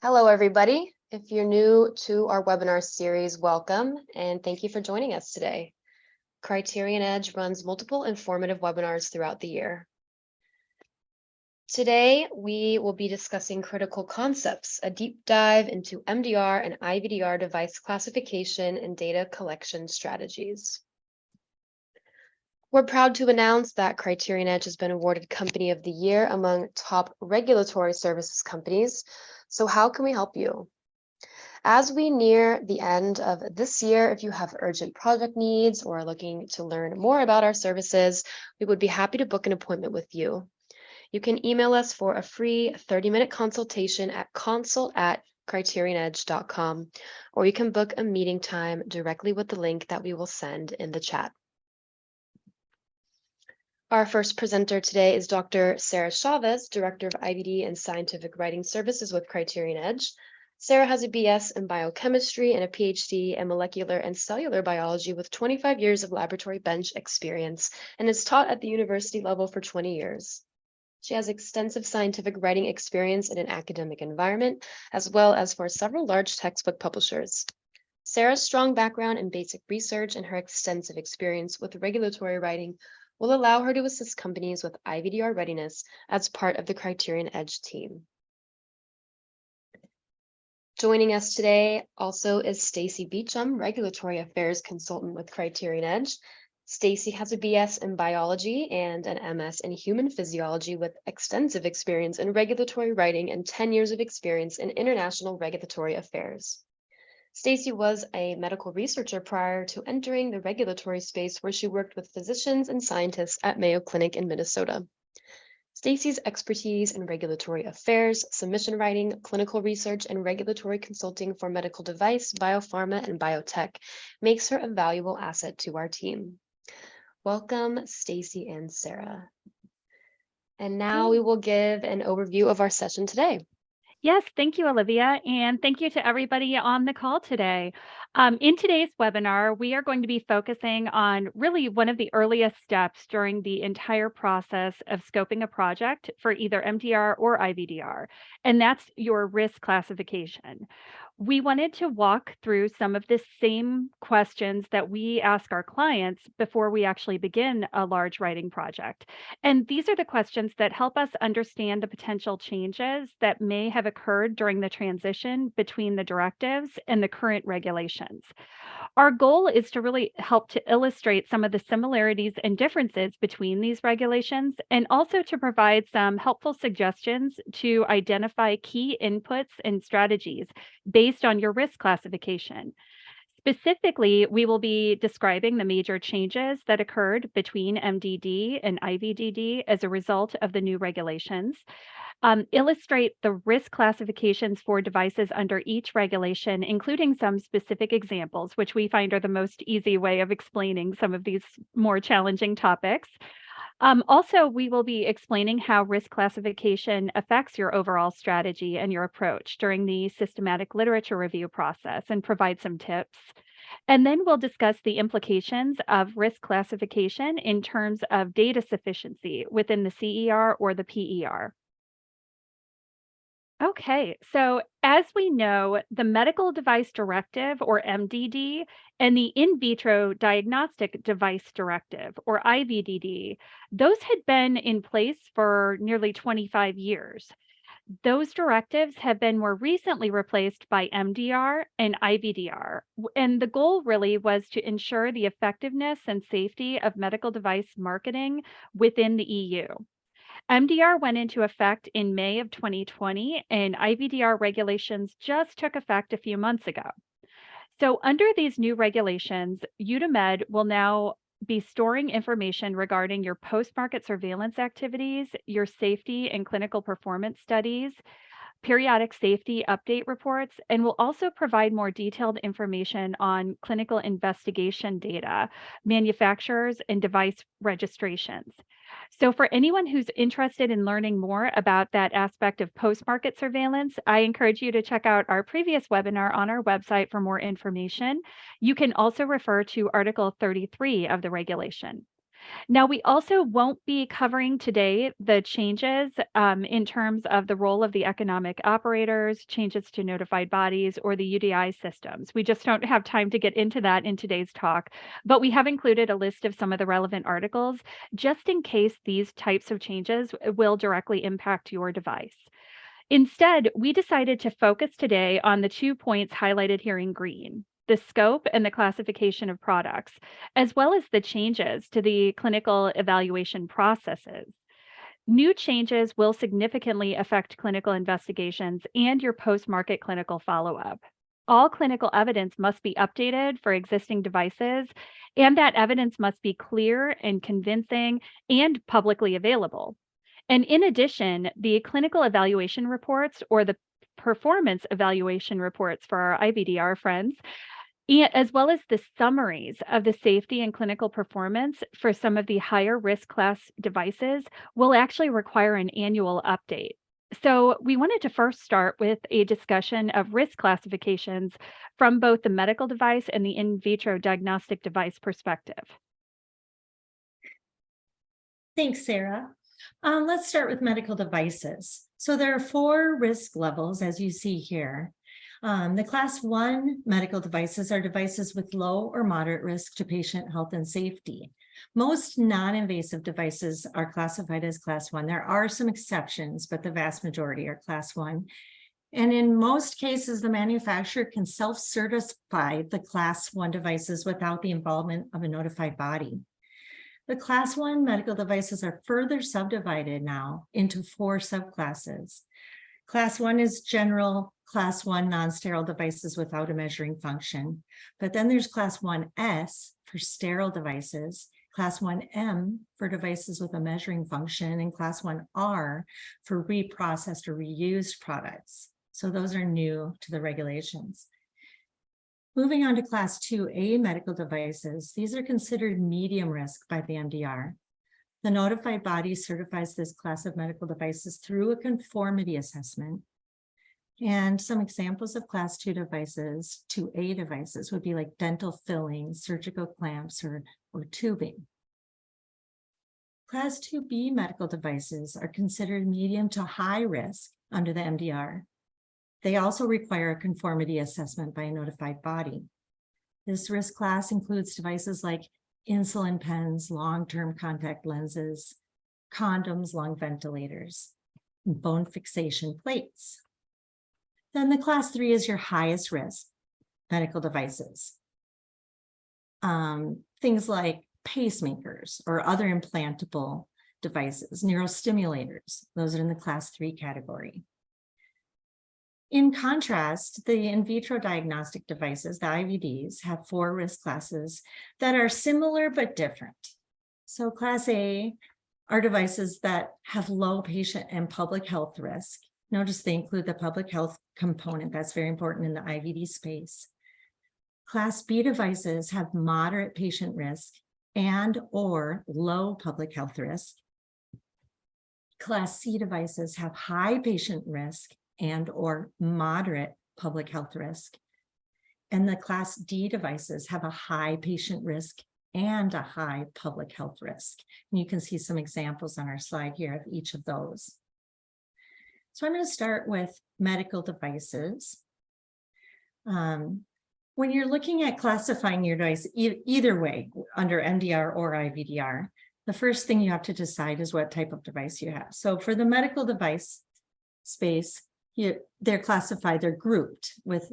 Hello, everybody. If you're new to our webinar series, welcome, and thank you for joining us today. Criterion Edge runs multiple informative webinars throughout the year. Today, we will be discussing critical concepts, a deep dive into MDR and IVDR device classification and data collection strategies. We're proud to announce that Criterion Edge has been awarded Company of the Year among top regulatory services companies. So how can we help you? As we near the end of this year, if you have urgent project needs or are looking to learn more about our services, we would be happy to book an appointment with you. You can email us for a free 30-minute consultation at consult@criterionedge.com, or you can book a meeting time directly with the link that we will send in the chat. Our first presenter today is Dr. Sarah Chavez, Director of IVD and Scientific Writing Services with Criterion Edge. Sarah has a BS in biochemistry and a PhD in molecular and cellular biology with 25 years of laboratory bench experience and has taught at the university level for 20 years. She has extensive scientific writing experience in an academic environment, as well as for several large textbook publishers. Sarah's strong background in basic research and her extensive experience with regulatory writing will allow her to assist companies with IVDR readiness as part of the Criterion Edge team. Joining us today also is Stacy Beecham, Regulatory Affairs Consultant with Criterion Edge. Stacy has a BS in biology and an MS in human physiology with extensive experience in regulatory writing and 10 years of experience in international regulatory affairs. Stacy was a medical researcher prior to entering the regulatory space, where she worked with physicians and scientists at Mayo Clinic in Minnesota. Stacy's expertise in regulatory affairs, submission writing, clinical research, and regulatory consulting for medical device, biopharma, and biotech makes her a valuable asset to our team. Welcome, Stacy and Sarah. And now we will give an overview of our session today. Yes, thank you, Olivia, and thank you to everybody on the call today. In today's webinar, we are going to be focusing on really one of the earliest steps during the entire process of scoping a project for either MDR or IVDR, and that's your risk classification. We wanted to walk through some of the same questions that we ask our clients before we actually begin a large writing project. And these are the questions that help us understand the potential changes that may have occurred during the transition between the directives and the current regulations. Our goal is to really help to illustrate some of the similarities and differences between these regulations, and also to provide some helpful suggestions to identify key inputs and strategies based on your risk classification. Specifically, we will be describing the major changes that occurred between MDD and IVDD as a result of the new regulations, illustrate the risk classifications for devices under each regulation, including some specific examples, which we find are the most easy way of explaining some of these more challenging topics. Also, we will be explaining how risk classification affects your overall strategy and your approach during the systematic literature review process and provide some tips. And then we'll discuss the implications of risk classification in terms of data sufficiency within the CER or the PER. Okay, so as we know, the Medical Device Directive, or MDD, and the In Vitro Diagnostic Device Directive, or IVDD, those had been in place for nearly 25 years. Those directives have been more recently replaced by MDR and IVDR, and the goal really was to ensure the effectiveness and safety of medical device marketing within the EU. MDR went into effect in May of 2020, and IVDR regulations just took effect a few months ago. So under these new regulations, UTMed will now be storing information regarding your post-market surveillance activities, your safety and clinical performance studies, periodic safety update reports, and will also provide more detailed information on clinical investigation data, manufacturers, and device registrations. So for anyone who's interested in learning more about that aspect of post-market surveillance, I encourage you to check out our previous webinar on our website for more information. You can also refer to Article 33 of the regulation. Now, we also won't be covering today the changes in terms of the role of the economic operators, changes to notified bodies, or the UDI systems. We just don't have time to get into that in today's talk, but we have included a list of some of the relevant articles just in case these types of changes will directly impact your device. Instead, we decided to focus today on the 2 points highlighted here in green: the scope and the classification of products, as well as the changes to the clinical evaluation processes. New changes will significantly affect clinical investigations and your post-market clinical follow-up. All clinical evidence must be updated for existing devices, and that evidence must be clear and convincing and publicly available. And in addition, the clinical evaluation reports or the performance evaluation reports for our IVDR friends, as well as the summaries of the safety and clinical performance for some of the higher risk class devices, will actually require an annual update. So we wanted to first start with a discussion of risk classifications from both the medical device and the in vitro diagnostic device perspective. Thanks, Sarah. Let's start with medical devices. So there are 4 risk levels, as you see here. The class 1 medical devices are devices with low or moderate risk to patient health and safety. Most non-invasive devices are classified as class 1. There are some exceptions, but the vast majority are class 1. And in most cases, the manufacturer can self-certify the class 1 devices without the involvement of a notified body. The class 1 medical devices are further subdivided now into 4 subclasses. Class 1 is general, class 1 non-sterile devices without a measuring function. But then there's class 1S for sterile devices, class 1M for devices with a measuring function, and class 1R for reprocessed or reused products. So those are new to the regulations. Moving on to class 2A medical devices, these are considered medium risk by the MDR. The notified body certifies this class of medical devices through a conformity assessment. And some examples of class 2 devices, 2A devices, would be like dental fillings, surgical clamps, or tubing. Class 2B medical devices are considered medium to high risk under the MDR. They also require a conformity assessment by a notified body. This risk class includes devices like insulin pens, long-term contact lenses, condoms, lung ventilators, and bone fixation plates. Then the class 3 is your highest risk medical devices. Things like pacemakers or other implantable devices, neurostimulators, those are in the class 3 category. In contrast, the in vitro diagnostic devices, the IVDs, have 4 risk classes that are similar but different. So class A are devices that have low patient and public health risk. Notice they include the public health component. That's very important in the IVD space. Class B devices have moderate patient risk and or low public health risk. Class C devices have high patient risk and or moderate public health risk. And the class D devices have a high patient risk and a high public health risk. And you can see some examples on our slide here of each of those. So I'm going to start with medical devices. When you're looking at classifying your device, either way, under MDR or IVDR, the first thing you have to decide is what type of device you have. So for the medical device space, they're classified, they're grouped with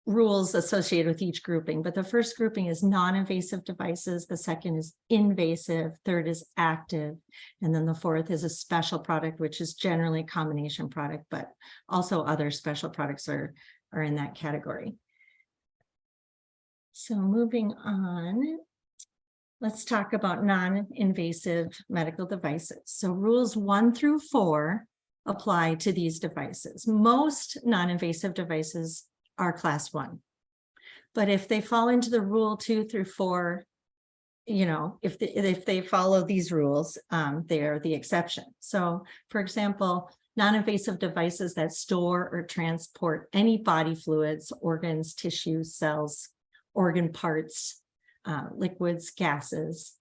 rules associated with each grouping. But the first grouping is non-invasive devices, the second is invasive, third is active, and then the fourth is a special product, which is generally a combination product, but also other special products are in that category. So moving on, let's talk about non-invasive medical devices. So rules 1 through 4 apply to these devices. Most non-invasive devices are class 1, but if they fall into the rule 2 through 4, if they follow these rules, they are the exception. So for example, non-invasive devices that store or transport any body fluids, organs, tissues, cells, organ parts, liquids, gases,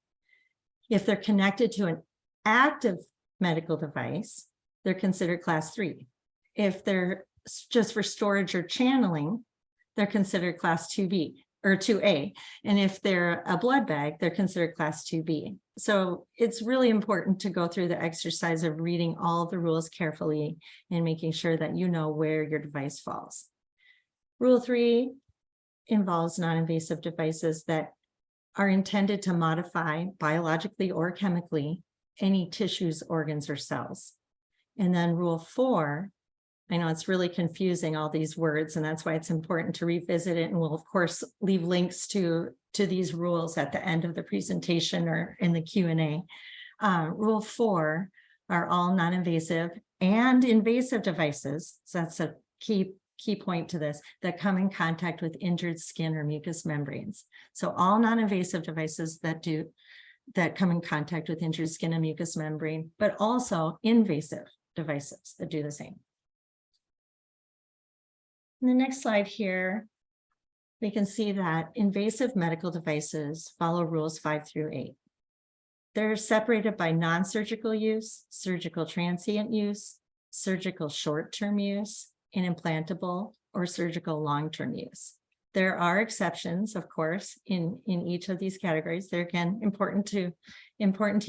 If they're connected to an active medical device, they're considered class 3. If they're just for storage or channeling, they're considered class 2B or 2A. And if they're a blood bag, they're considered class 2B. So it's really important to go through the exercise of reading all of the rules carefully and making sure that you know where your device falls. Rule 3 involves non-invasive devices that are intended to modify biologically or chemically any tissues, organs, or cells. And then rule 4, I know it's really confusing, all these words, and that's why it's important to revisit it. And we'll, of course, leave links to these rules at the end of the presentation or in the Q&A. Rule 4 are all non-invasive and invasive devices. So that's a key point to this, that come in contact with injured skin or mucous membranes. So all non-invasive devices that come in contact with injured skin and mucous membrane, but also invasive devices that do the same. In the next slide here, we can see that invasive medical devices follow rules 5 through 8. They're separated by non-surgical use, surgical transient use, surgical short-term use, and implantable or surgical long-term use. There are exceptions, of course, in each of these categories. They're, again, important to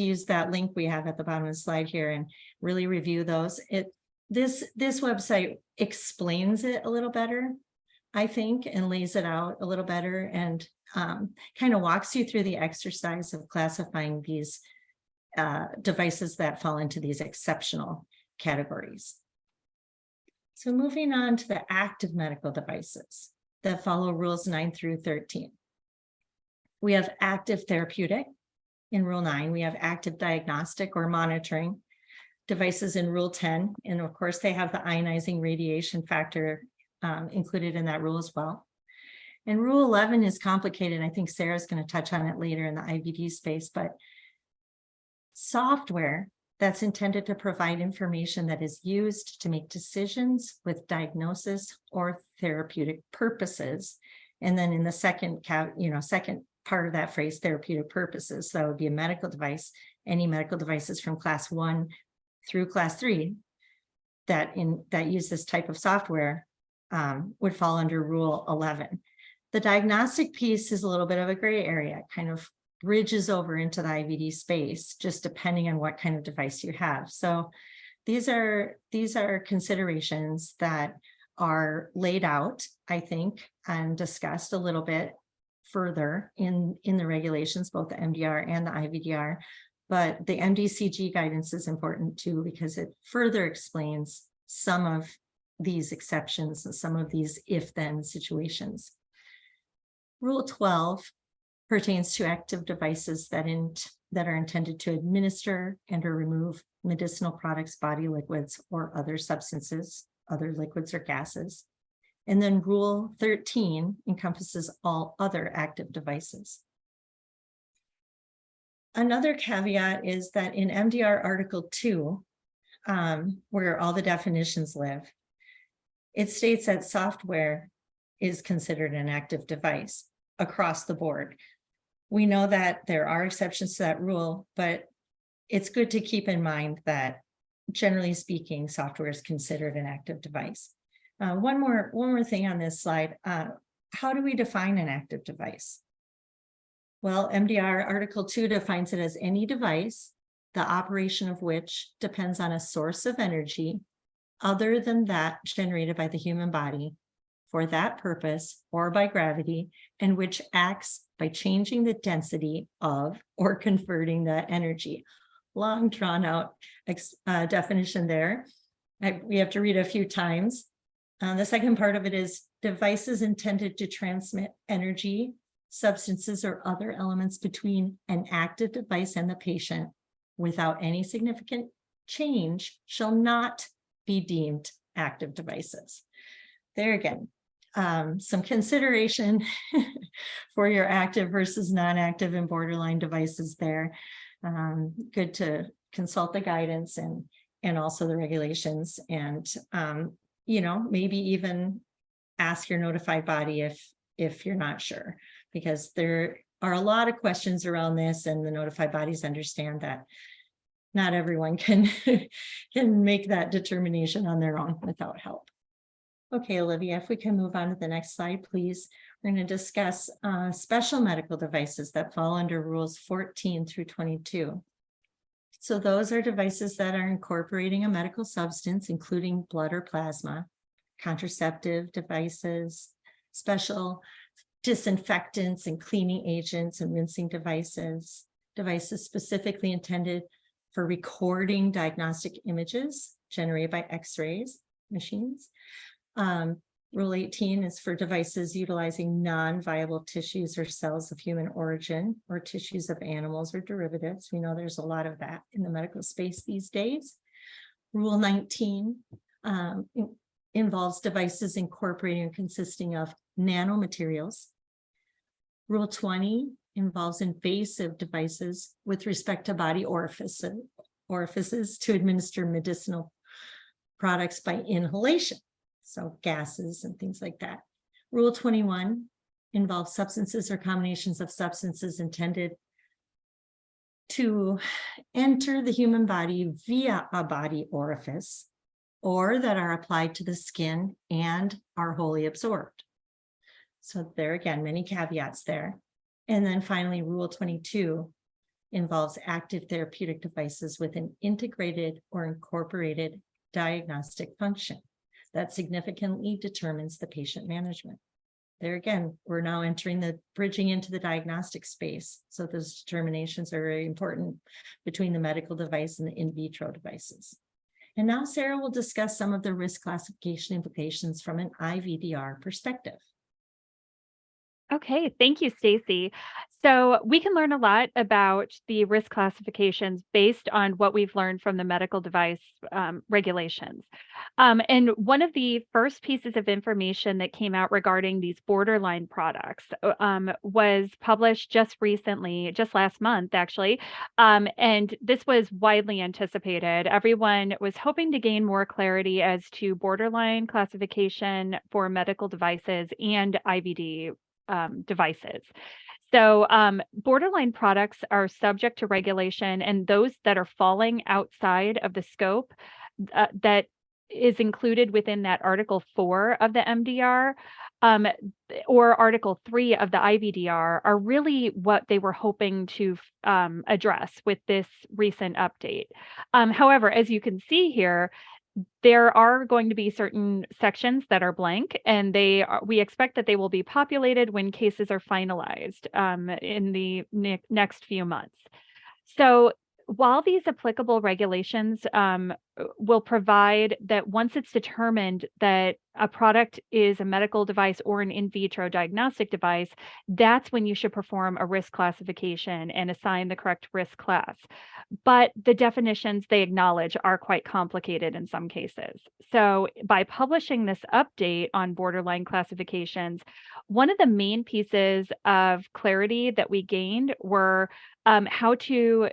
use that link we have at the bottom of the slide here and really review those. This website explains it a little better, I think, and lays it out a little better, and kind of walks you through the exercise of classifying these devices that fall into these exceptional categories. So moving on to the active medical devices that follow rules 9 through 13. We have active therapeutic in rule 9. We have active diagnostic or monitoring devices in rule 10. And of course, they have the ionizing radiation factor included in that rule as well. And rule 11 is complicated. I think Sarah's going to touch on it later in the IVD space, but software that's intended to provide information that is used to make decisions with diagnosis or therapeutic purposes. And then in the second part of that phrase, therapeutic purposes, that would be a medical device. Any medical devices from class 1 through class 3 that use this type of software would fall under rule 11. The diagnostic piece is a little bit of a gray area. It kind of bridges over into the IVD space, just depending on what kind of device you have. So these are considerations that are laid out, I think, and discussed a little bit further in the regulations, both the MDR and the IVDR. But the MDCG guidance is important too, because it further explains some of these exceptions and some of these if-then situations. Rule 12 pertains to active devices that are intended to administer and or remove medicinal products, body liquids, or other substances, other liquids or gases. And then rule 13 encompasses all other active devices. Another caveat is that in MDR Article 2, where all the definitions live, it states that software is considered an active device across the board. We know that there are exceptions to that rule, but it's good to keep in mind that generally speaking, software is considered an active device. One more thing on this slide. How do we define an active device? Well, MDR Article 2 defines it as any device, the operation of which depends on a source of energy other than that generated by the human body for that purpose or by gravity, and which acts by changing the density of or converting that energy. Long drawn out definition there. We have to read a few times. The second part of it is devices intended to transmit energy, substances, or other elements between an active device and the patient without any significant change shall not be deemed active devices. There again, some consideration for your active versus non-active and borderline devices there. Good to consult the guidance and also the regulations, and maybe even ask your notified body if you're not sure, because there are a lot of questions around this, and the notified bodies understand that not everyone can make that determination on their own without help. Okay, Olivia, if we can move on to the next slide, please. We're going to discuss special medical devices that fall under rules 14 through 22. So those are devices that are incorporating a medical substance, including blood or plasma, contraceptive devices, special disinfectants and cleaning agents and rinsing devices, devices specifically intended for recording diagnostic images generated by X-rays machines. Rule 18 is for devices utilizing non-viable tissues or cells of human origin or tissues of animals or derivatives. We know there's a lot of that in the medical space these days. Rule 19 involves devices incorporating or consisting of nanomaterials. Rule 20 involves invasive devices with respect to body orifices to administer medicinal products by inhalation. So gases and things like that. Rule 21 involves substances or combinations of substances intended to enter the human body via a body orifice, or that are applied to the skin and are wholly absorbed. So there again, many caveats there. And then finally, Rule 22 involves active therapeutic devices with an integrated or incorporated diagnostic function that significantly determines the patient management. There again, we're now bridging into the diagnostic space. So those determinations are very important between the medical device and the in vitro devices. And now Sarah will discuss some of the risk classification implications from an IVDR perspective. Okay, thank you, Stacy. So we can learn a lot about the risk classifications based on what we've learned from the medical device regulations. And one of the first pieces of information that came out regarding these borderline products was published just recently, just last month, actually. And this was widely anticipated. Everyone was hoping to gain more clarity as to borderline classification for medical devices and IVD devices. So borderline products are subject to regulation, and those that are falling outside of the scope that is included within that Article 4 of the MDR or Article 3 of the IVDR are really what they were hoping to address with this recent update. However, as you can see here, there are going to be certain sections that are blank, and we expect that they will be populated when cases are finalized in the next few months. So while these applicable regulations will provide that once it's determined that a product is a medical device or an in vitro diagnostic device, that's when you should perform a risk classification and assign the correct risk class. But the definitions they acknowledge are quite complicated in some cases. So by publishing this update on borderline classifications, one of the main pieces of clarity that we gained were how to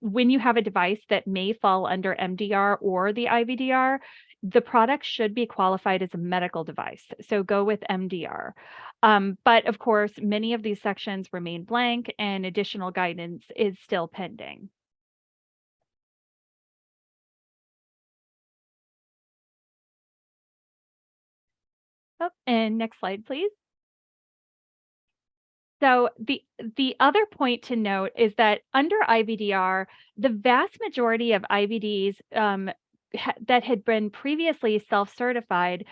when you have a device that may fall under MDR or the IVDR, the product should be qualified as a medical device. So go with MDR. But of course, many of these sections remain blank and additional guidance is still pending. Oh, and next slide, please. So the other point to note is that under IVDR, the vast majority of IVDs that had been previously self-certified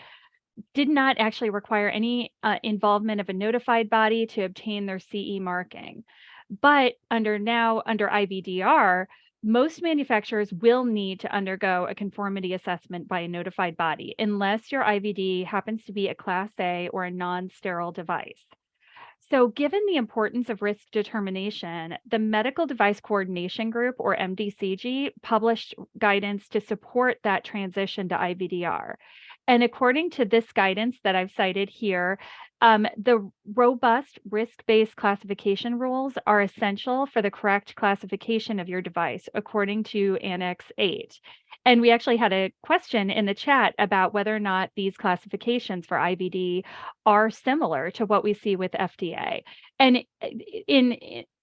did not actually require any involvement of a notified body to obtain their CE marking. But under IVDR, most manufacturers will need to undergo a conformity assessment by a notified body, unless your IVD happens to be a Class A or a non-sterile device. So given the importance of risk determination, the Medical Device Coordination Group, or MDCG, published guidance to support that transition to IVDR. And according to this guidance that I've cited here, the robust risk-based classification rules are essential for the correct classification of your device, according to Annex 8. And we actually had a question in the chat about whether or not these classifications for IVD are similar to what we see with FDA. And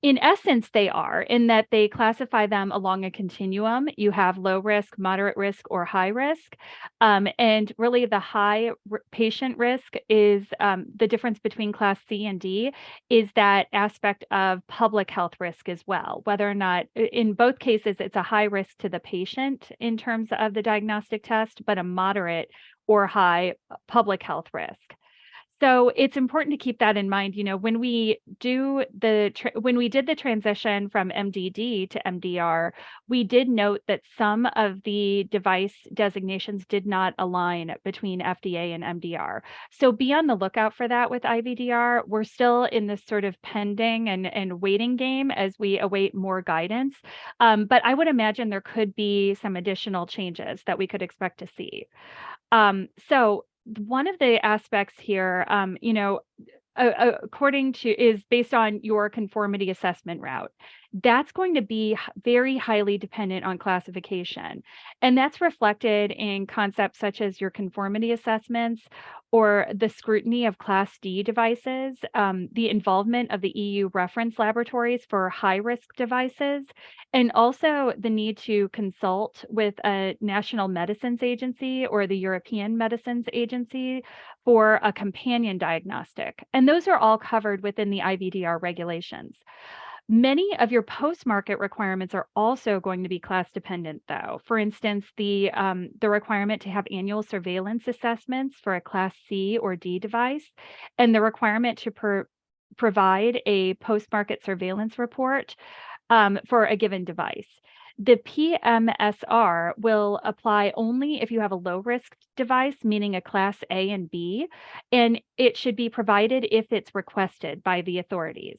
in essence, they are, in that they classify them along a continuum. You have low risk, moderate risk, or high risk. And really the high patient risk is the difference between class C and D is that aspect of public health risk as well, whether or not in both cases, it's a high risk to the patient in terms of the diagnostic test, but a moderate or high public health risk. So it's important to keep that in mind. You know, when we did the transition from MDD to MDR, we did note that some of the device designations did not align between FDA and MDR. So be on the lookout for that with IVDR. We're still in this sort of pending and waiting game as we await more guidance. But I would imagine there could be some additional changes that we could expect to see. So one of the aspects here, according to is based on your conformity assessment route. That's going to be very highly dependent on classification. And that's reflected in concepts such as your conformity assessments or the scrutiny of Class D devices, the involvement of the EU reference laboratories for high-risk devices, and also the need to consult with a national medicines agency or the European Medicines Agency for a companion diagnostic. And those are all covered within the IVDR regulations. Many of your post-market requirements are also going to be class dependent, though. For instance, the requirement to have annual surveillance assessments for a Class C or D device, and the requirement to provide a post-market surveillance report for a given device. The PMSR will apply only if you have a low-risk device, meaning a Class A and B, and it should be provided if it's requested by the authorities.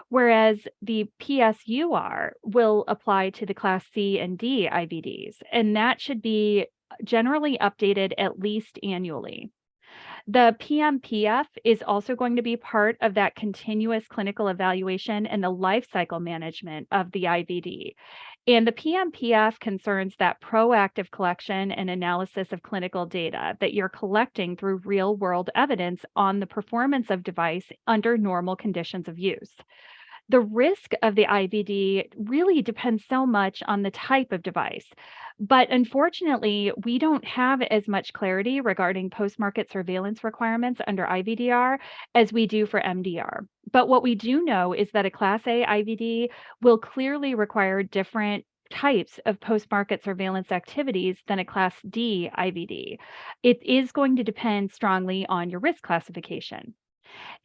Whereas the PSUR will apply to the Class C and D IVDs, and that should be generally updated at least annually. The PMPF is also going to be part of that continuous clinical evaluation and the life cycle management of the IVD. And the PMPF concerns that proactive collection and analysis of clinical data that you're collecting through real world evidence on the performance of device under normal conditions of use. The risk of the IVD really depends so much on the type of device. But unfortunately, we don't have as much clarity regarding post-market surveillance requirements under IVDR as we do for MDR. But what we do know is that a Class A IVD will clearly require different types of post-market surveillance activities than a Class D IVD. It is going to depend strongly on your risk classification.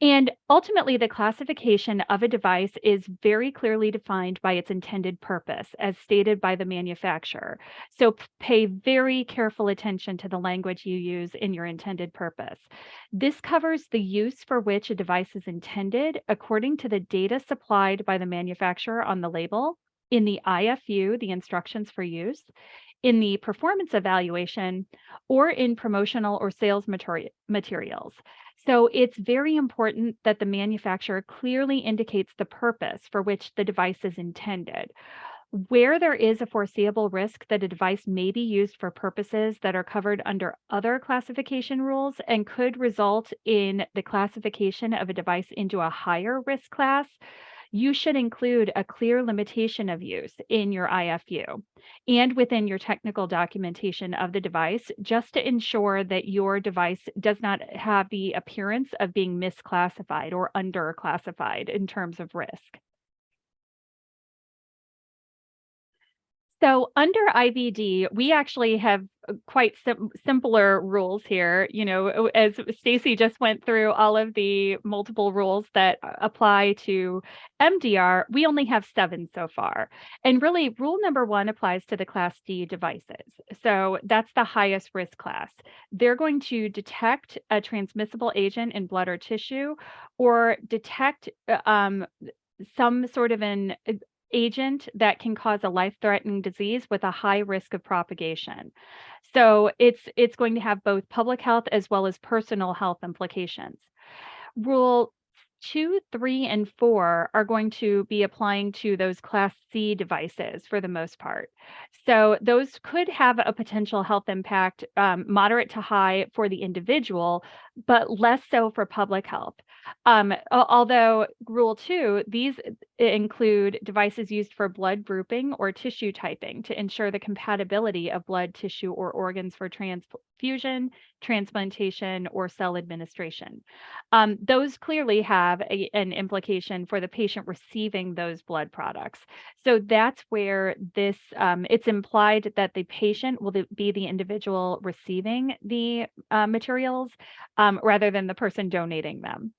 And ultimately, the classification of a device is very clearly defined by its intended purpose, as stated by the manufacturer. So pay very careful attention to the language you use in your intended purpose. This covers the use for which a device is intended according to the data supplied by the manufacturer on the label, in the IFU, the instructions for use, in the performance evaluation, or in promotional or sales materials. So it's very important that the manufacturer clearly indicates the purpose for which the device is intended. Where there is a foreseeable risk that a device may be used for purposes that are covered under other classification rules and could result in the classification of a device into a higher risk class, you should include a clear limitation of use in your IFU and within your technical documentation of the device, just to ensure that your device does not have the appearance of being misclassified or underclassified in terms of risk. So under IVD, we actually have quite simpler rules here. You know, as Stacy just went through all of the multiple rules that apply to MDR, we only have 7 so far. And really, rule number 1 applies to the Class D devices. So that's the highest risk class. They're going to detect a transmissible agent in blood or tissue, or detect some sort of an agent that can cause a life-threatening disease with a high risk of propagation. So it's going to have both public health as well as personal health implications. Rule 2, 3, and 4 are going to be applying to those Class C devices for the most part. So those could have a potential health impact, moderate to high for the individual, but less so for public health. Although Rule 2, these include devices used for blood grouping or tissue typing to ensure the compatibility of blood, tissue, or organs for transfusion, transplantation, or cell administration. Those clearly have an implication for the patient receiving those blood products. So that's where this, it's implied that the patient will be the individual receiving the materials rather than the person donating them.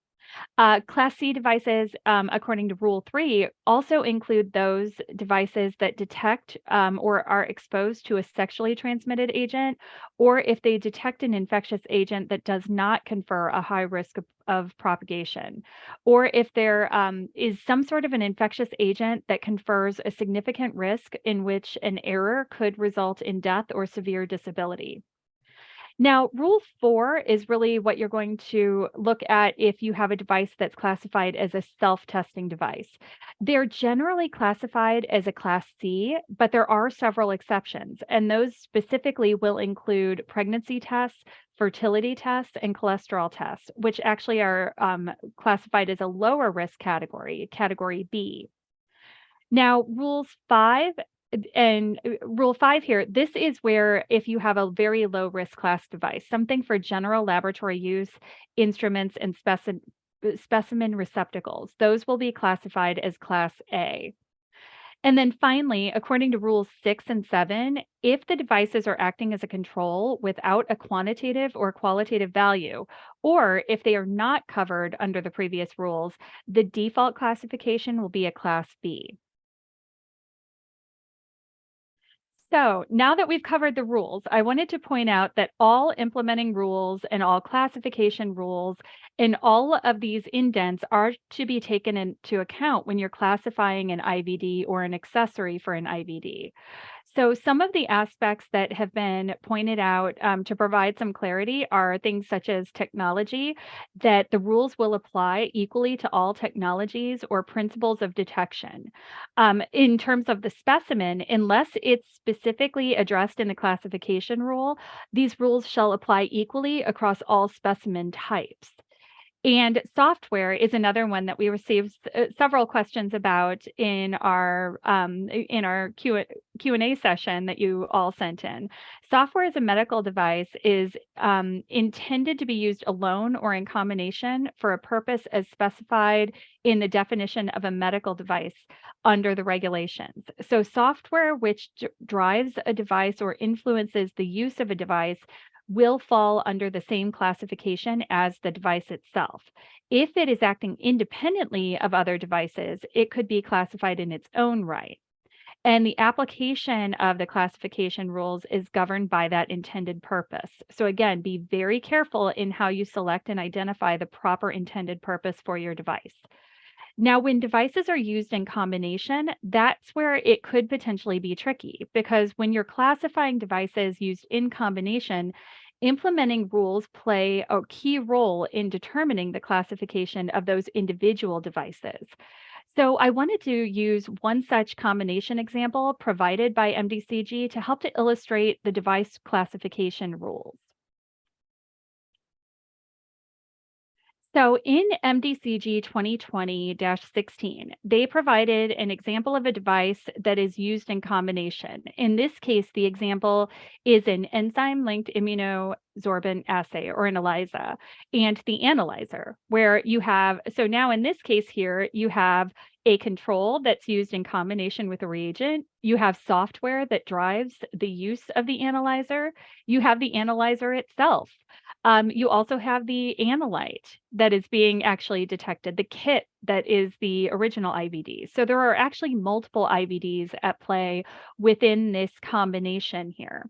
Class C devices, according to Rule 3, also include those devices that detect or are exposed to a sexually transmitted agent, or if they detect an infectious agent that does not confer a high risk of propagation, or if there is some sort of an infectious agent that confers a significant risk in which an error could result in death or severe disability. Now, Rule 4 is really what you're going to look at if you have a device that's classified as a self-testing device. They're generally classified as a Class C, but there are several exceptions, and those specifically will include pregnancy tests, fertility tests, and cholesterol tests, which actually are classified as a lower risk category, Category B. Now, Rule 5 here, this is where if you have a very low risk class device, something for general laboratory use, instruments, and specimen receptacles, those will be classified as Class A. And then finally, according to Rules 6 and 7, if the devices are acting as a control without a quantitative or qualitative value, or if they are not covered under the previous rules, the default classification will be a Class B. So now that we've covered the rules, I wanted to point out that all implementing rules and all classification rules and all of these indents are to be taken into account when you're classifying an IVD or an accessory for an IVD. So some of the aspects that have been pointed out to provide some clarity are things such as technology, that the rules will apply equally to all technologies or principles of detection. In terms of the specimen, unless it's specifically addressed in the classification rule, these rules shall apply equally across all specimen types. And software is another one that we received several questions about in our Q&A session that you all sent in. Software as a medical device is intended to be used alone or in combination for a purpose as specified in the definition of a medical device under the regulations. So software which drives a device or influences the use of a device will fall under the same classification as the device itself. If it is acting independently of other devices, it could be classified in its own right. And the application of the classification rules is governed by that intended purpose. So again, be very careful in how you select and identify the proper intended purpose for your device. Now, when devices are used in combination, that's where it could potentially be tricky, because when you're classifying devices used in combination, implementing rules play a key role in determining the classification of those individual devices. So I wanted to use one such combination example provided by MDCG to help to illustrate the device classification rules. So in MDCG 2020-16, they provided an example of a device that is used in combination. In this case, the example is an enzyme-linked immunosorbent assay, or an ELISA, and the analyzer, where you have, so now in this case here, you have a control that's used in combination with a reagent. You have software that drives the use of the analyzer. You have the analyzer itself. You also have the analyte that is being actually detected, the kit that is the original IVD. So there are actually multiple IVDs at play within this combination here.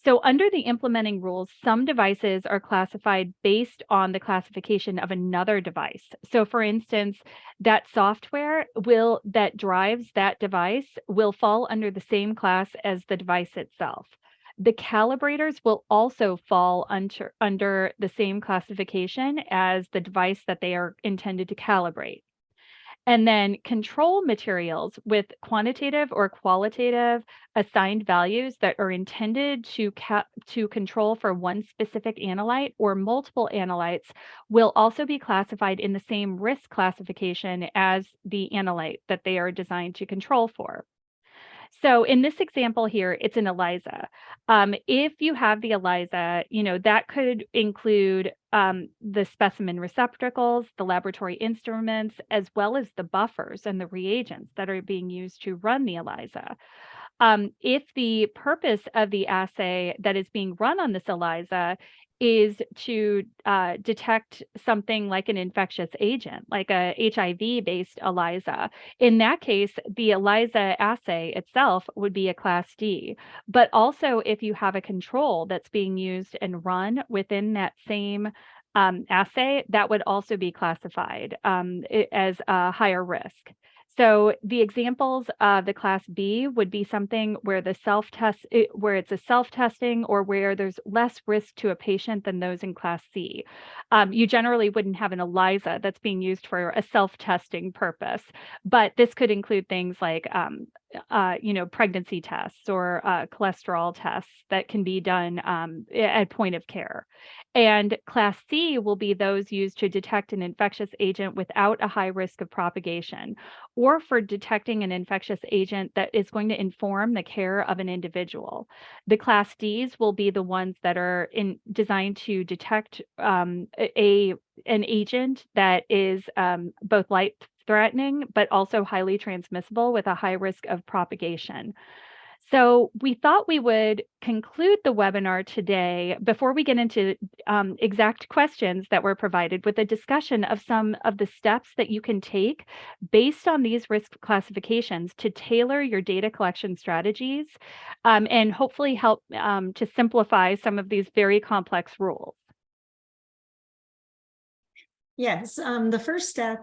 So under the implementing rules, some devices are classified based on the classification of another device. So for instance, that software that drives that device will fall under the same class as the device itself. The calibrators will also fall under the same classification as the device that they are intended to calibrate. And then control materials with quantitative or qualitative assigned values that are intended to control for one specific analyte or multiple analytes will also be classified in the same risk classification as the analyte that they are designed to control for. So in this example here, it's an ELISA. If you have the ELISA, that could include the specimen receptacles, the laboratory instruments, as well as the buffers and the reagents that are being used to run the ELISA. If the purpose of the assay that is being run on this ELISA is to detect something like an infectious agent, like a HIV-based ELISA. In that case, the ELISA assay itself would be a Class D. But also, if you have a control that's being used and run within that same assay, that would also be classified as a higher risk. So the examples of the Class B would be something where where it's a self-testing or where there's less risk to a patient than those in Class C. You generally wouldn't have an ELISA that's being used for a self-testing purpose, but this could include things like pregnancy tests or cholesterol tests that can be done at point of care. And Class C will be those used to detect an infectious agent without a high risk of propagation, or for detecting an infectious agent that is going to inform the care of an individual. The Class Ds will be the ones that are designed to detect an agent that is both life-threatening, but also highly transmissible with a high risk of propagation. So we thought we would conclude the webinar today before we get into exact questions that were provided with a discussion of some of the steps that you can take based on these risk classifications to tailor your data collection strategies and hopefully help to simplify some of these very complex rules. Yes, the first step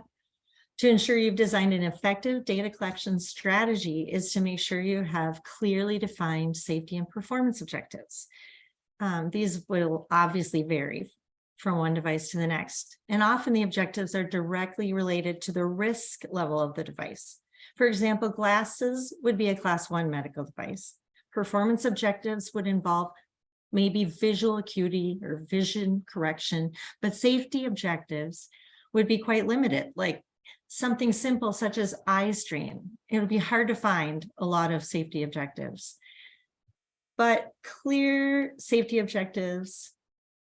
to ensure you've designed an effective data collection strategy is to make sure you have clearly defined safety and performance objectives. These will obviously vary from one device to the next, and often the objectives are directly related to the risk level of the device. For example, glasses would be a Class 1 medical device. Performance objectives would involve maybe visual acuity or vision correction, but safety objectives would be quite limited, like something simple such as eye strain. It would be hard to find a lot of safety objectives. But clear safety objectives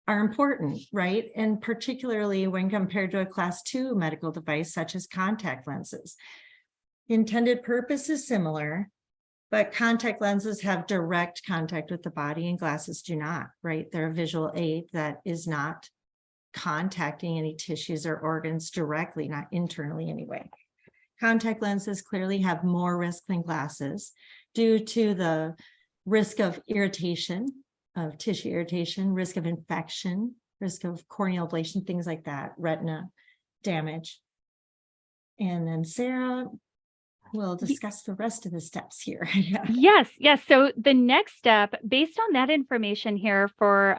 are important, right? And particularly when compared to a Class 2 medical device, such as contact lenses. The intended purpose is similar, but contact lenses have direct contact with the body and glasses do not, right? They're a visual aid that is not contacting any tissues or organs directly, not internally anyway. Contact lenses clearly have more risk than glasses due to the risk of irritation, of tissue irritation, risk of infection, risk of corneal ablation, things like that, retina damage. And then Sarah will discuss the rest of the steps here. Yes. So the next step, based on that information here for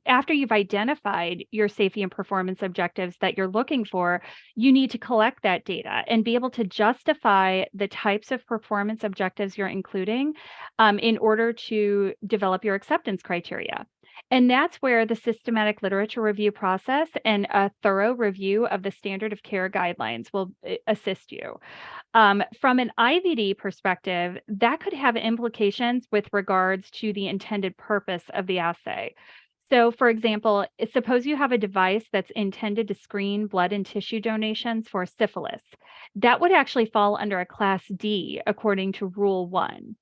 after you've identified your safety and performance objectives that you're looking for, you need to collect that data and be able to justify the types of performance objectives you're including in order to develop your acceptance criteria. And that's where the systematic literature review process and a thorough review of the standard of care guidelines will assist you. From an IVD perspective, that could have implications with regards to the intended purpose of the assay. So, for example, suppose you have a device that's intended to screen blood and tissue donations for syphilis. That would actually fall under a Class D according to Rule 1.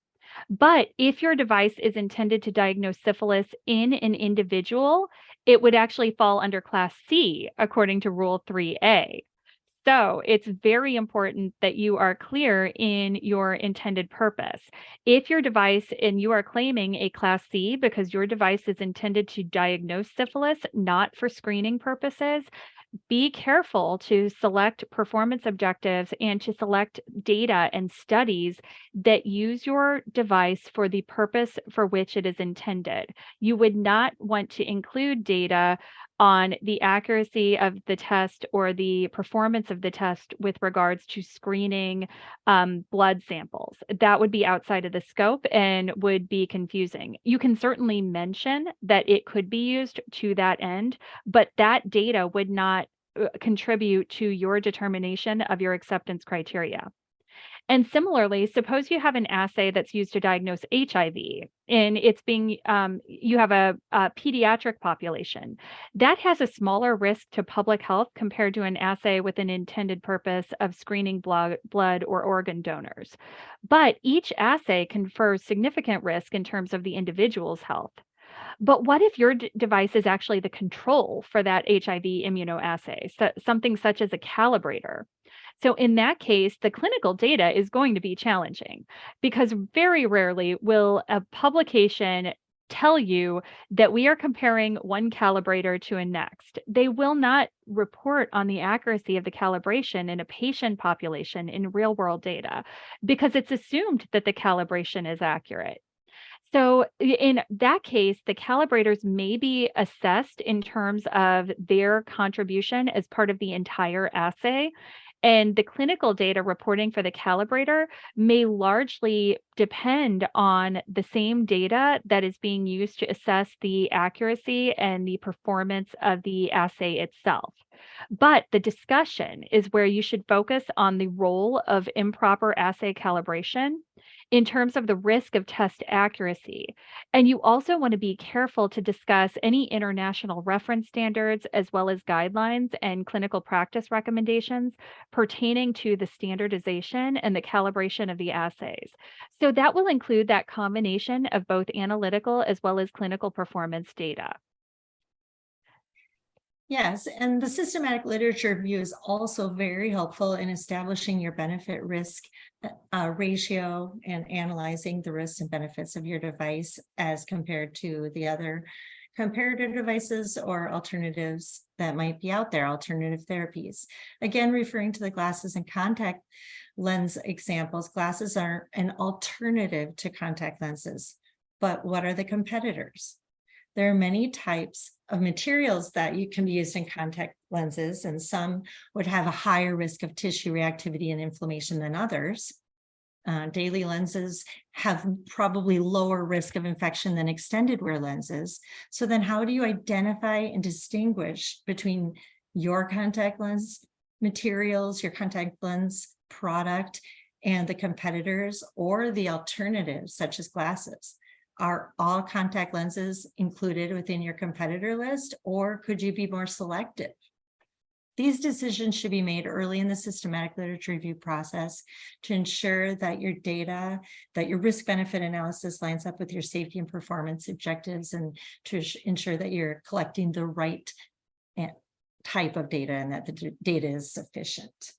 But if your device is intended to diagnose syphilis in an individual, it would actually fall under Class C according to Rule 3A. So it's very important that you are clear in your intended purpose. If your device, and you are claiming a Class C because your device is intended to diagnose syphilis, not for screening purposes, be careful to select performance objectives and to select data and studies that use your device for the purpose for which it is intended. You would not want to include data on the accuracy of the test or the performance of the test with regards to screening blood samples. That would be outside of the scope and would be confusing. You can certainly mention that it could be used to that end, but that data would not contribute to your determination of your acceptance criteria. And similarly, suppose you have an assay that's used to diagnose HIV and it's being, you have a pediatric population. That has a smaller risk to public health compared to an assay with an intended purpose of screening blood or organ donors. But each assay confers significant risk in terms of the individual's health. But what if your device is actually the control for that HIV immunoassay, something such as a calibrator? So in that case, the clinical data is going to be challenging because very rarely will a publication tell you that we are comparing one calibrator to a next. They will not report on the accuracy of the calibration in a patient population in real world data because it's assumed that the calibration is accurate. So in that case, the calibrators may be assessed in terms of their contribution as part of the entire assay. And the clinical data reporting for the calibrator may largely depend on the same data that is being used to assess the accuracy and the performance of the assay itself. But the discussion is where you should focus on the role of improper assay calibration in terms of the risk of test accuracy. And you also want to be careful to discuss any international reference standards as well as guidelines and clinical practice recommendations pertaining to the standardization and the calibration of the assays. So that will include that combination of both analytical as well as clinical performance data. Yes, and the systematic literature review is also very helpful in establishing your benefit risk ratio and analyzing the risks and benefits of your device as compared to the other comparator devices or alternatives that might be out there, alternative therapies. Again, referring to the glasses and contact lens examples, glasses are an alternative to contact lenses. But what are the competitors? There are many types of materials that can be used in contact lenses, and some would have a higher risk of tissue reactivity and inflammation than others. Daily lenses have probably lower risk of infection than extended wear lenses. So then how do you identify and distinguish between your contact lens materials, your contact lens product, and the competitors or the alternatives such as glasses? Are all contact lenses included within your competitor list, or could you be more selective? These decisions should be made early in the systematic literature review process to ensure that your data, that your risk-benefit analysis lines up with your safety and performance objectives, and to ensure that you're collecting the right type of data and that the data is sufficient.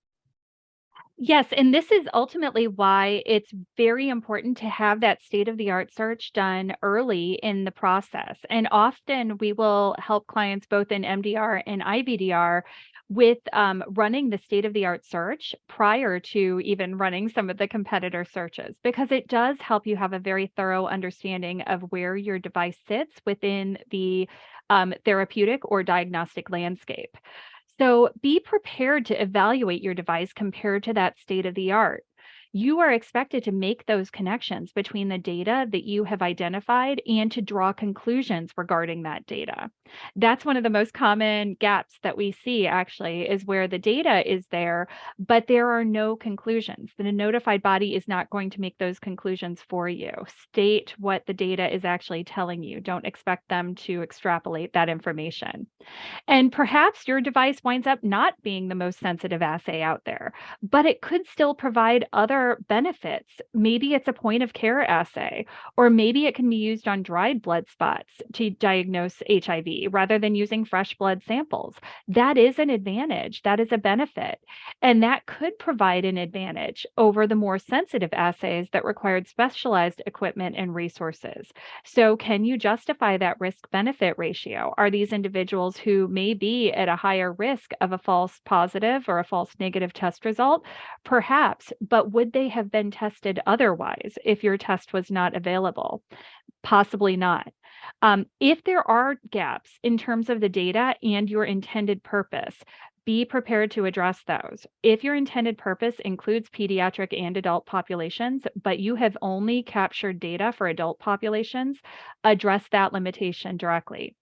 Yes, and this is ultimately why it's very important to have that state-of-the-art search done early in the process. And often we will help clients both in MDR and IVDR with running the state-of-the-art search prior to even running some of the competitor searches, because it does help you have a very thorough understanding of where your device sits within the therapeutic or diagnostic landscape. So be prepared to evaluate your device compared to that state of the art. You are expected to make those connections between the data that you have identified and to draw conclusions regarding that data. That's one of the most common gaps that we see actually, is where the data is there, but there are no conclusions. The notified body is not going to make those conclusions for you. State what the data is actually telling you. Don't expect them to extrapolate that information. And perhaps your device winds up not being the most sensitive assay out there, but it could still provide other particular benefits. Maybe it's a point of care assay, or maybe it can be used on dried blood spots to diagnose HIV rather than using fresh blood samples. That is an advantage. That is a benefit. And that could provide an advantage over the more sensitive assays that required specialized equipment and resources. So, can you justify that risk benefit ratio? Are these individuals who may be at a higher risk of a false positive or a false negative test result? Perhaps, but would they have been tested otherwise if your test was not available? Possibly not. If there are gaps in terms of the data and your intended purpose, be prepared to address those. If your intended purpose includes pediatric and adult populations, but you have only captured data for adult populations, address that limitation directly.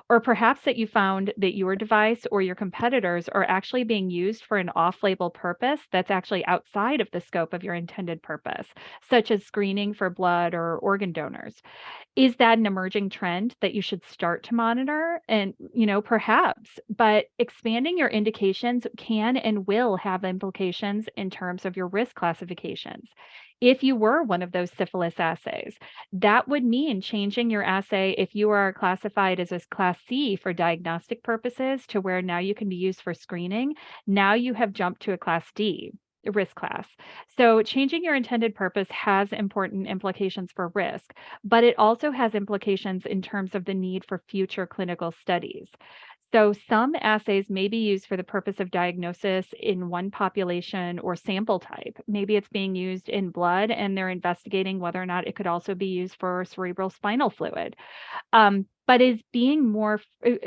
Or perhaps that you found that your device or your competitors are actually being used for an off-label purpose that's actually outside of the scope of your intended purpose, such as screening for blood or organ donors. Is that an emerging trend that you should start to monitor? And, perhaps, but expanding your indications can and will have implications in terms of your risk classifications. If you were one of those syphilis assays, that would mean changing your assay if you are classified as a class C for diagnostic purposes to where now you can be used for screening. Now you have jumped to a class D risk class. So changing your intended purpose has important implications for risk, but it also has implications in terms of the need for future clinical studies. So some assays may be used for the purpose of diagnosis in one population or sample type. Maybe it's being used in blood and they're investigating whether or not it could also be used for cerebral spinal fluid. But is being more,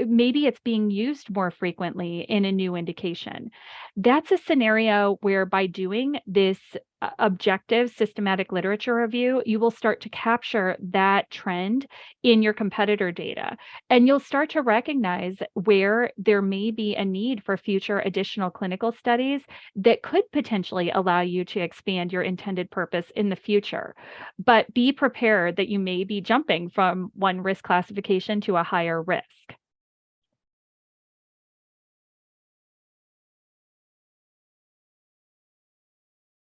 maybe it's being used more frequently in a new indication. That's a scenario where by doing this objective systematic literature review, you will start to capture that trend in your competitor data. And you'll start to recognize where there may be a need for future additional clinical studies that could potentially allow you to expand your intended purpose in the future. But be prepared that you may be jumping from one risk classification to a higher risk.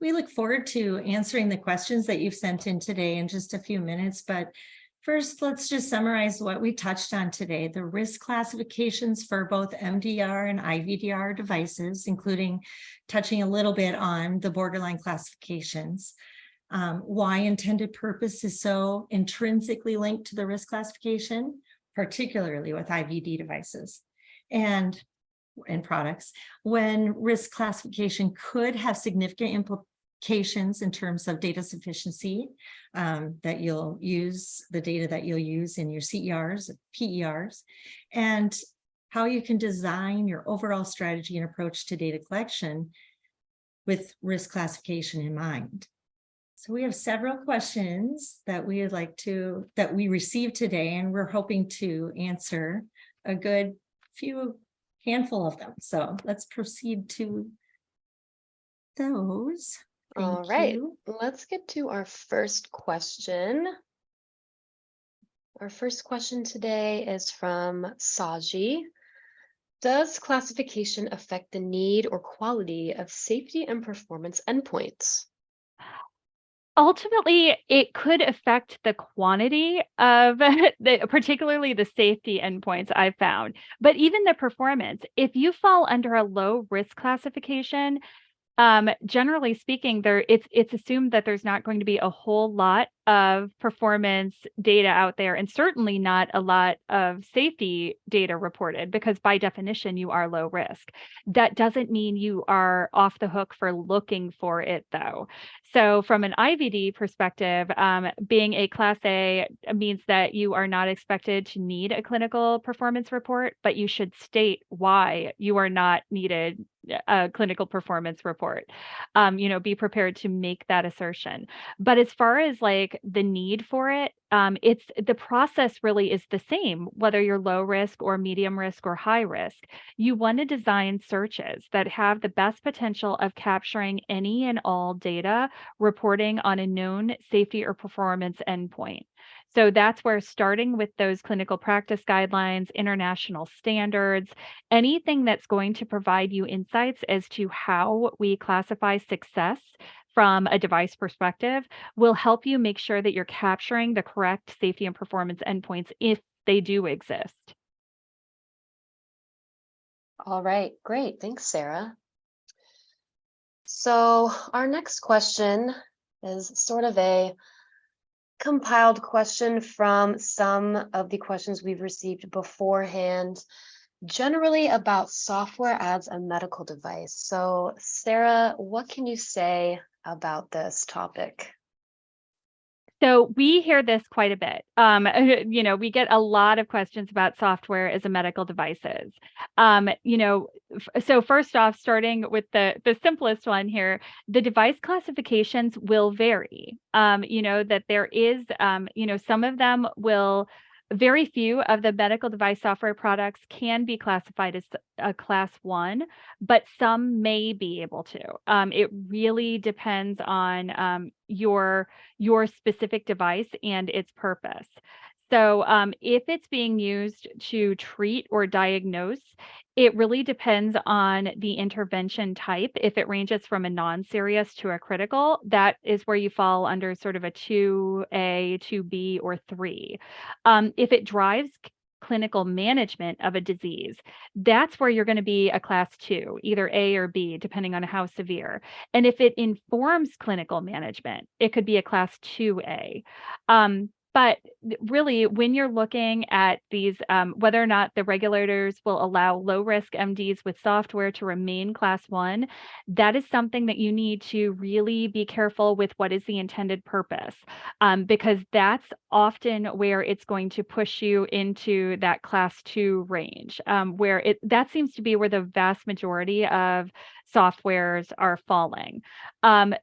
We look forward to answering the questions that you've sent in today in just a few minutes, but first, let's just summarize what we touched on today. The risk classifications for both MDR and IVDR devices, including touching a little bit on the borderline classifications. Why intended purpose is so intrinsically linked to the risk classification, particularly with IVD devices and products, when risk classification could have significant implications in terms of data sufficiency, that you'll use the data that you'll use in your CERs, PERs, and how you can design your overall strategy and approach to data collection with risk classification in mind. So we have several questions that we would like to, that we received today, and we're hoping to answer a good handful of them. So let's proceed to those. All right, let's get to our first question. Our first question today is from Saji. Does classification affect the need or quality of safety and performance endpoints? Ultimately, it could affect the quantity of particularly the safety endpoints I've found, but even the performance. If you fall under a low risk classification, generally speaking, it's assumed that there's not going to be a whole lot of performance data out there, and certainly not a lot of safety data reported, because by definition, you are low risk. That doesn't mean you are off the hook for looking for it, though. So from an IVD perspective, being a Class A means that you are not expected to need a clinical performance report, but you should state why you are not needed a clinical performance report. Be prepared to make that assertion. But as far as like the need for it, it's the process really is the same, whether you're low risk or medium risk or high risk. You want to design searches that have the best potential of capturing any and all data reporting on a known safety or performance endpoint. So that's where starting with those clinical practice guidelines, international standards, anything that's going to provide you insights as to how we classify success from a device perspective will help you make sure that you're capturing the correct safety and performance endpoints if they do exist. All right, great. Thanks, Sarah. So our next question is sort of a compiled question from some of the questions we've received beforehand, generally about software as a medical device. So Sarah, what can you say about this topic? So we hear this quite a bit. We get a lot of questions about software as a medical devices. So first off, starting with the simplest one here, the device classifications will vary. That there is, some of them will. Very few of the medical device software products can be classified as a class 1, but some may be able to. It really depends on your specific device and its purpose. So if it's being used to treat or diagnose, it really depends on the intervention type. If it ranges from a non-serious to a critical, that is where you fall under sort of a 2A, 2B, or 3. If it drives clinical management of a disease, that's where you're going to be a class 2, either A or B, depending on how severe. And if it informs clinical management, it could be a class 2A. But really, when you're looking at these, whether or not the regulators will allow low-risk MDs with software to remain class 1, that is something that you need to really be careful with what is the intended purpose, because that's often where it's going to push you into that class 2 range, where that seems to be where the vast majority of softwares are falling.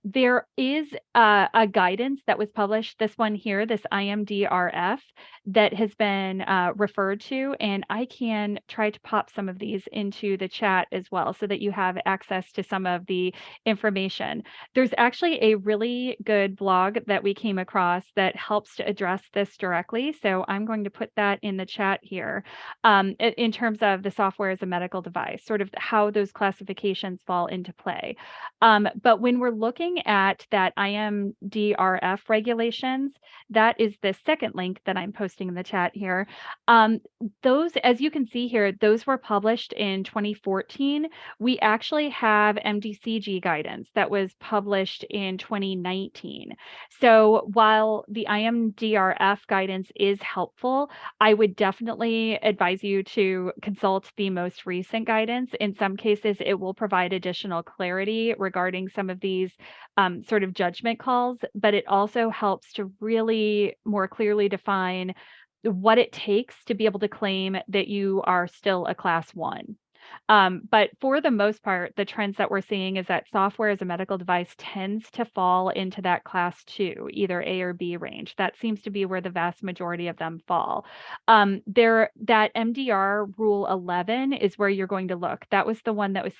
There is a guidance that was published, this one here, this IMDRF, that has been referred to, and I can try to pop some of these into the chat as well so that you have access to some of the information. There's actually a really good blog that we came across that helps to address this directly, so I'm going to put that in the chat here in terms of the software as a medical device, sort of how those classifications fall into play. But when we're looking at that IMDRF regulations, that is the second link that I'm posting in the chat here. Those, as you can see here, those were published in 2014. We actually have MDCG guidance that was published in 2019. So while the IMDRF guidance is helpful, I would definitely advise you to consult the most recent guidance. In some cases, it will provide additional clarity regarding some of these sort of judgment calls, but it also helps to really more clearly define what it takes to be able to claim that you are still a class 1. But for the most part, the trends that we're seeing is that software as a medical device tends to fall into that class 2, either A or B range. That seems to be where the vast majority of them fall. That MDR Rule 11 is where you're going to look. That was the one that was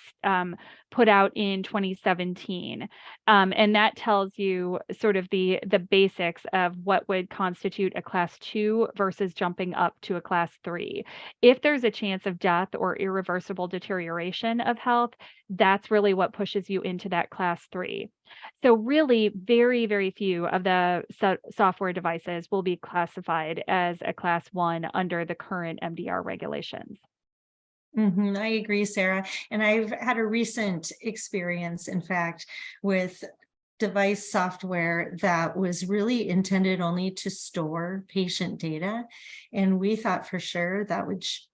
put out in 2017. And that tells you sort of the basics of what would constitute a class 2 versus jumping up to a class 3. If there's a chance of death or irreversible deterioration of health, that's really what pushes you into that class 3. So really, very, very few of the software devices will be classified as a class 1 under the current MDR regulations. I agree, Sarah. And I've had a recent experience, in fact, with device software that was really intended only to store patient data. And we thought for sure that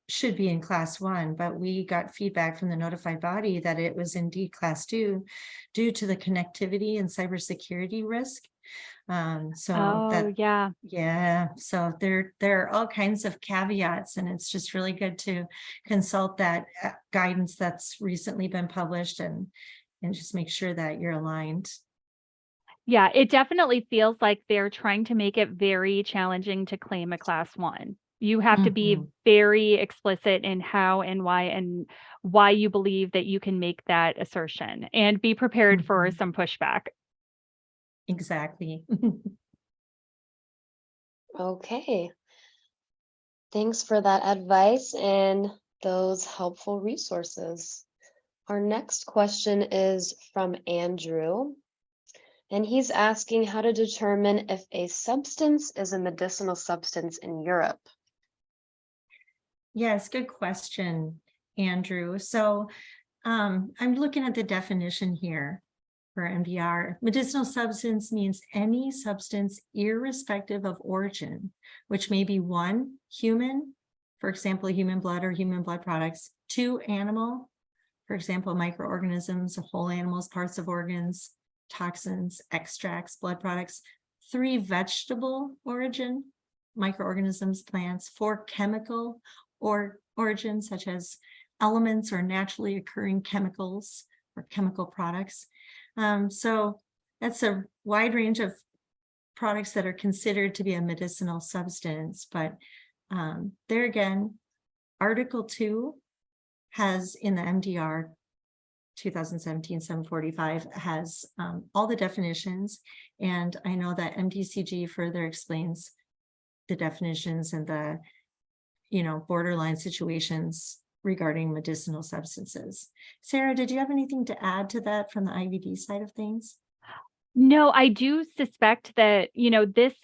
should be in class 1, but we got feedback from the notified body that it was indeed class 2 due to the connectivity and cybersecurity risk. So there are all kinds of caveats, and it's just really good to consult that guidance that's recently been published and just make sure that you're aligned. Yeah, it definitely feels like they're trying to make it very challenging to claim a class 1. You have to be very explicit in how and why you believe that you can make that assertion, and be prepared for some pushback. Exactly. Okay. Thanks for that advice and those helpful resources. Our next question is from Andrew. And he's asking how to determine if a substance is a medicinal substance in Europe. Yes, good question, Andrew. So I'm looking at the definition here for MDR. Medicinal substance means any substance irrespective of origin, which may be 1, human, for example, human blood or human blood products, 2, animal, for example, microorganisms, whole animals, parts of organs, toxins, extracts, blood products, 3, vegetable origin, microorganisms, plants, 4, chemical or origin, such as elements or naturally occurring chemicals or chemical products. So that's a wide range of products that are considered to be a medicinal substance. But there again, Article 2 has in the MDR 2017-745 has all the definitions. And I know that MDCG further explains the definitions and the borderline situations regarding medicinal substances. Sarah, did you have anything to add to that from the IVD side of things? No, I do suspect that, this,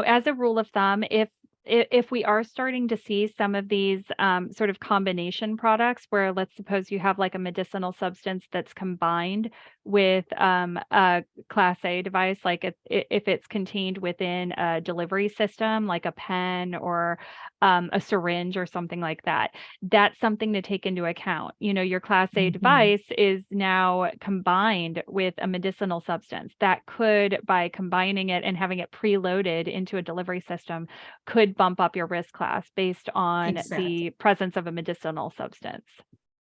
as a rule of thumb, if we are starting to see some of these sort of combination products where, let's suppose you have like a medicinal substance that's combined with a Class A device, like if it's contained within a delivery system, like a pen or a syringe or something like that, that's something to take into account. Your Class A device is now combined with a medicinal substance that could, by combining it and having it preloaded into a delivery system, could bump up your risk class based on the presence of a medicinal substance.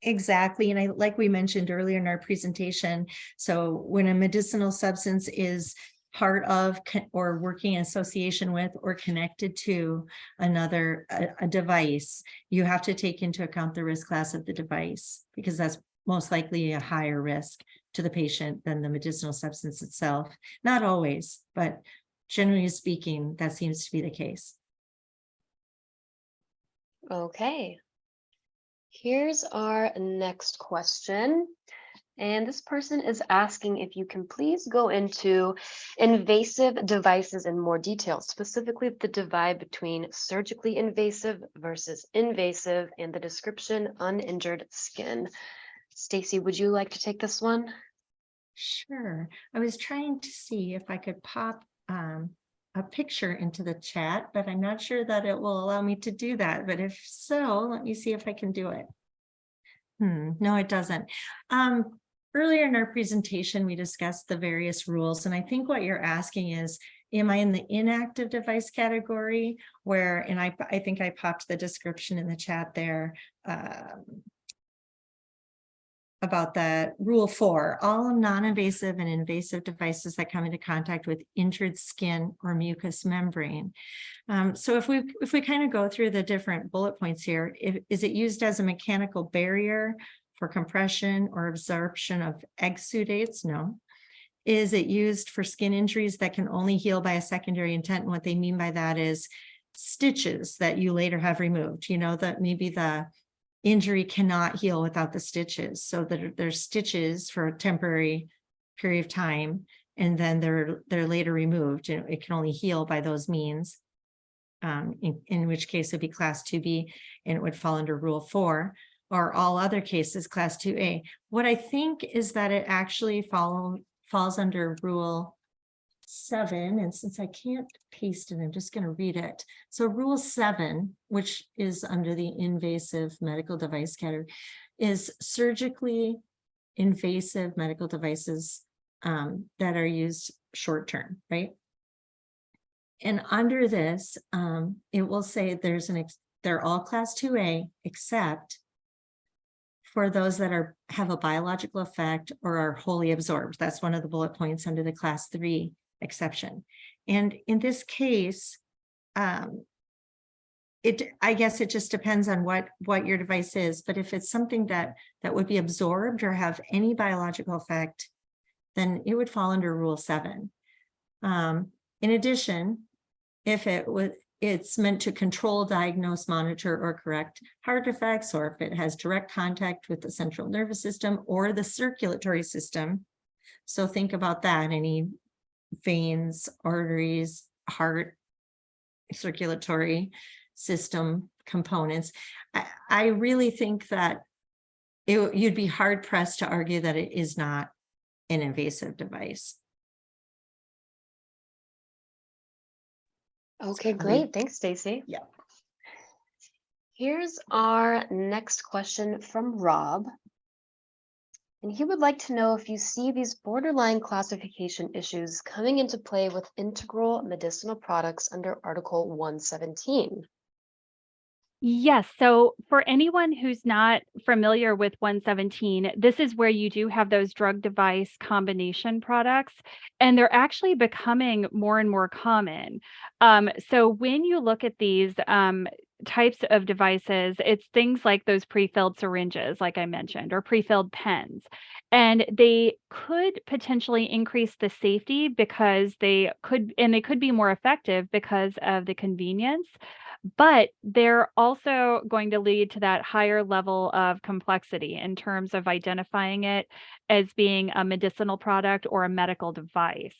Exactly. And like we mentioned earlier in our presentation, so when a medicinal substance is part of or working in association with or connected to another a device, you have to take into account the risk class of the device, because that's most likely a higher risk to the patient than the medicinal substance itself. Not always, but generally speaking, that seems to be the case. Okay. Here's our next question. And this person is asking if you can please go into invasive devices in more detail, specifically the divide between surgically invasive versus invasive and the description uninjured skin. Stacy, would you like to take this one? Sure. I was trying to see if I could pop a picture into the chat, but I'm not sure that it will allow me to do that. But if so, let me see if I can do it. No, it doesn't. Earlier in our presentation, we discussed the various rules, and I think what you're asking is, am I in the inactive device category where, and I think I popped the description in the chat there about the rule 4, all non-invasive and invasive devices that come into contact with injured skin or mucous membrane. So if we kind of go through the different bullet points here, is it used as a mechanical barrier for compression or absorption of exudates? No. Is it used for skin injuries that can only heal by a secondary intent? And what they mean by that is stitches that you later have removed, that maybe the injury cannot heal without the stitches. So that there's stitches for a temporary period of time, and then they're later removed. It can only heal by those means, in which case it'd be Class 2B, and it would fall under Rule 4, or all other cases, Class 2A. What I think is that it actually falls under Rule 7, and since I can't paste it, I'm just going to read it. So Rule 7, which is under the invasive medical device category, is surgically invasive medical devices that are used short term, right? And under this, it will say they're all Class 2A, except for those that have a biological effect or are wholly absorbed. That's one of the bullet points under the Class 3 exception. And in this case, I guess it just depends on what your device is. But if it's something that would be absorbed or have any biological effect, then it would fall under Rule 7. In addition, if it's meant to control, diagnose, monitor, or correct heart defects, or if it has direct contact with the central nervous system or the circulatory system. So think about that, any veins, arteries, heart, circulatory system components. I really think that you'd be hard pressed to argue that it is not an invasive device. Okay, great. Thanks, Stacy. Yeah. Here's our next question from Rob. And he would like to know if you see these borderline classification issues coming into play with integral medicinal products under Article 117. Yes. So for anyone who's not familiar with 117, this is where you do have those drug device combination products, and they're actually becoming more and more common. So when you look at these types of devices, it's things like those pre-filled syringes, like I mentioned, or pre-filled pens. And they could potentially increase the safety because they could be more effective because of the convenience. But they're also going to lead to that higher level of complexity in terms of identifying it as being a medicinal product or a medical device.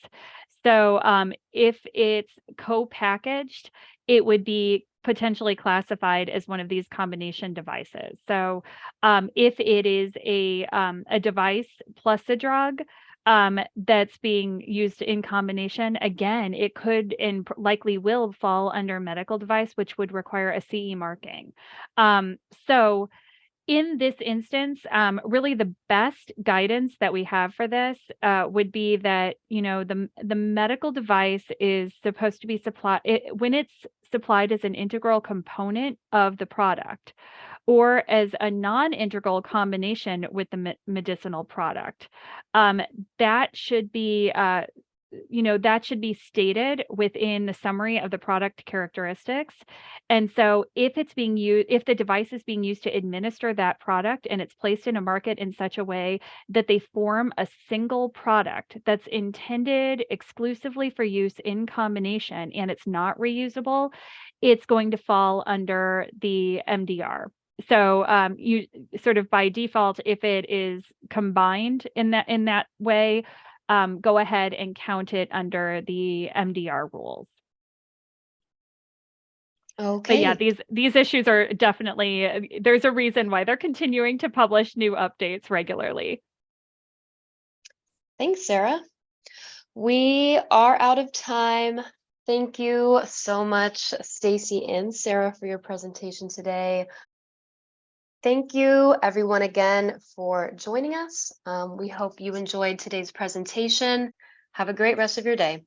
So if it's co-packaged, it would be potentially classified as one of these combination devices. So if it is a device plus a drug, that's being used in combination, again, it could and likely will fall under medical device, which would require a CE marking. So in this instance, really the best guidance that we have for this would be that, the medical device is supposed to be supplied when it's supplied as an integral component of the product, or as a non-integral combination with the medicinal product. That should be stated within the summary of the product characteristics. And so if the device is being used to administer that product and it's placed in a market in such a way that they form a single product that's intended exclusively for use in combination and it's not reusable, it's going to fall under the MDR. So you sort of by default, if it is combined in that way, go ahead and count it under the MDR rules. Okay. But yeah, these issues are definitely, there's a reason why they're continuing to publish new updates regularly. Thanks, Sarah. We are out of time. Thank you so much, Stacy and Sarah, for your presentation today. Thank you, everyone, again for joining us. We hope you enjoyed today's presentation. Have a great rest of your day.